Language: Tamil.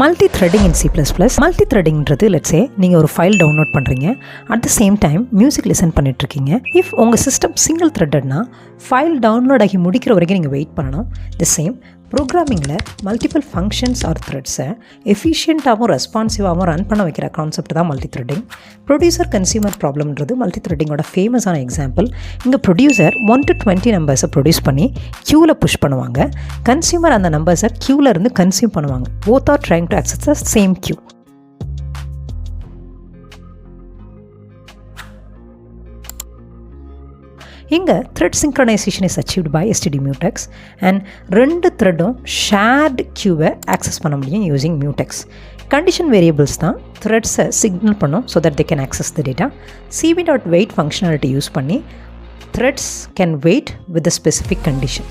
Multi threading in C++. Multi த்ரெட்டிங்கிறது லெட்ஸே நீங்கள் ஒரு ஃபைல் டவுன்லோட் பண்ணுறீங்க, at the same time music listen பண்ணிட்டுருக்கீங்க. இஃப் உங்கள் சிஸ்டம் சிங்கிள் த்ரெட்டட்னா ஃபைல் டவுன்லோட் ஆகி முடிக்கிற வரைக்கும் நீங்கள் வெயிட் பண்ணணும். த சேம் ப்ரோக்ராமிங்கில் மல்டிபிள் ஃபங்க்ஷன்ஸ் ஆர் த்ரெட்ஸை எஃபிஷியண்ட்டாகவும் ரெஸ்பான்சிவாகவும் ரன் பண்ண வைக்கிற கான்செப்ட் தான் மல்டி த்ரெட்டிங். ப்ரொடியூசர் கன்சியூமர் ப்ராப்ளம்ன்றது மல்டி த்ரெட்டிங்கோட ஃபேமஸான எக்ஸாம்பிள். இங்கே ப்ரொடியூசர் 1 to 20 நம்பர்ஸை ப்ரொடியூஸ் பண்ணி க்யூவில் புஷ் பண்ணுவாங்க. கன்சியூமர் அந்த நம்பர்ஸை க்யூவில் இருந்து கன்சியூம் பண்ணுவாங்க. Both are trying to access the same queue. இங்கே thread synchronization is achieved by STD mutex and 2 த்ரெட்டும் ஷேர்டு க்யூவை ஆக்சஸ் பண்ண முடியும் யூஸிங் mutex. கண்டிஷன் வேரியபிள்ஸ் தான் த்ரெட்ஸை சிக்னல் பண்ணும் so that they can access the data. cv.wait functionality use பண்ணி threads can wait with a specific condition.